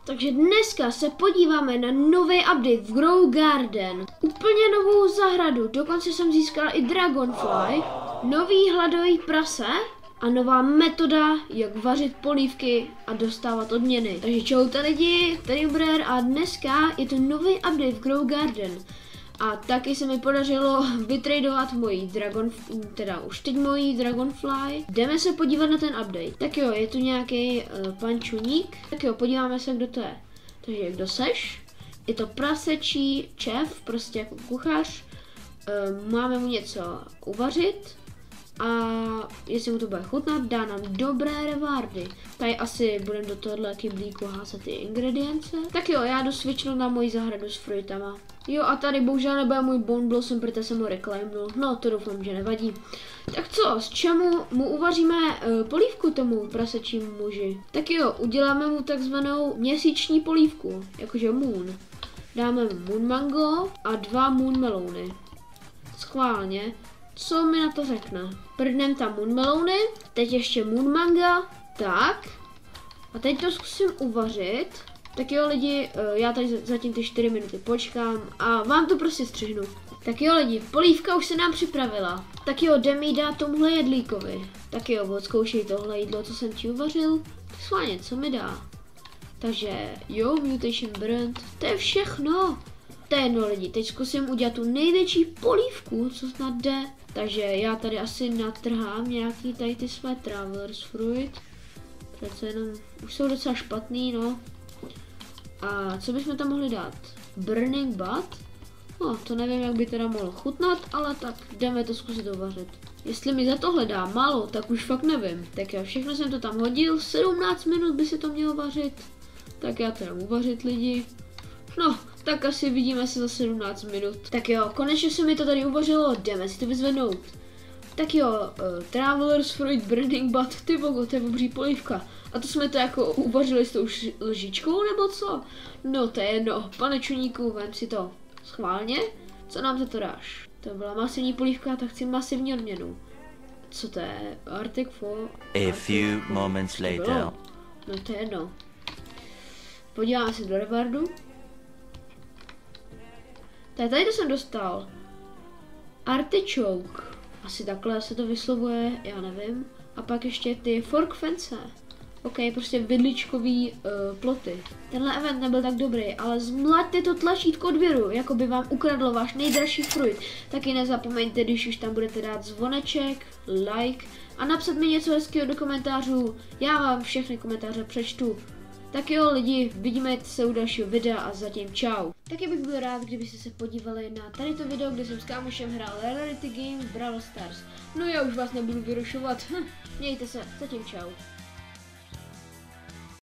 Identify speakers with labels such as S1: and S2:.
S1: Takže dneska se podíváme na nový update v Grow Garden. Úplně novou zahradu, dokonce jsem získala i Dragonfly, nový hladový prase a nová metoda, jak vařit polívky a dostávat odměny. Takže čau lidi, tady Brer a dneska je to nový update v Grow Garden. A taky se mi podařilo vytradovat moji už teď moji Dragonfly. Jdeme se podívat na ten update. Tak jo, je tu nějaký pančuník. Tak jo, podíváme se, kdo to je. Takže kdo seš? Je to prasečí šéf, prostě jako kuchař. Máme mu něco uvařit. A jestli mu to bude chutnat, dá nám dobré rewardy. Tady asi budeme do tohohle kyblíku házet ty ingredience. Tak jo, já jdu switchnout na moji zahradu s fruitama. Jo a tady bohužel nebude můj Bone Blossom, protože jsem ho reclaimnul. No to doufám, že nevadí. Tak co, z čemu mu uvaříme polívku tomu prasečímu muži? Tak jo, uděláme mu takzvanou měsíční polívku, jakože moon. Dáme mu moon mango a 2 moon melouny. Schválně. Co mi na to řekne? Prdnem tam moon melouny, teď ještě moon manga, tak. A teď to zkusím uvařit. Tak jo lidi, já tady zatím ty 4 minuty počkám a vám to prostě střihnu. Tak jo lidi, polívka už se nám připravila. Tak jo, jdem jí dát tomuhle jedlíkovi. Tak jo, odzkoušej tohle jídlo, co jsem ti uvařil. Schválně, co mi dá? Takže jo, mutation burnt, to je všechno. To je jedno lidi, teď zkusím udělat tu největší polívku, co snad jde. Takže já tady asi natrhám nějaký tady ty své Travelers Fruit. Přece jenom, už jsou docela špatný, no. A co bychom tam mohli dát? Burning Butt? No, to nevím, jak by teda mohlo chutnat, ale tak jdeme to zkusit uvařit. Jestli mi za tohle dá málo, tak už fakt nevím. Tak jo, všechno jsem to tam hodil, 17 minut by se to mělo vařit. Tak já teda uvařit lidi. No, tak asi vidíme se za 17 minut. Tak jo, konečně se mi to tady uvařilo, jdeme si to vyzvednout. Tak jo, Travelers Fruit Burning Butt, ty bogo, to je obří polívka. A to jsme to jako uvařili s tou lžičkou nebo co? No to je jedno, pane čuníku, vem si to schválně. Co nám za to dáš? To byla masivní polívka, tak chci masivní odměnu. Co to je? Arctic Fall?
S2: A few moments later.
S1: No to je jedno. Podíváme se do rewardu. Tady to jsem dostal. Artichoke. Asi takhle se to vyslovuje, já nevím. A pak ještě ty fork fence. Ok, prostě vidličkový ploty. Tenhle event nebyl tak dobrý, ale zmlaďte to tlačítko odběru, jako by vám ukradlo váš nejdražší fruit. Taky nezapomeňte, když už tam budete dát zvoneček, like a napsat mi něco hezkého do komentářů. Já vám všechny komentáře přečtu. Tak jo lidi, vidíme se u dalšího videa a zatím čau. Taky bych byl rád, kdybyste se podívali na tady to video, kde jsem s kámošem hrál Rarity Game Brawl Stars. No já už vás nebudu vyrušovat, mějte se, zatím čau.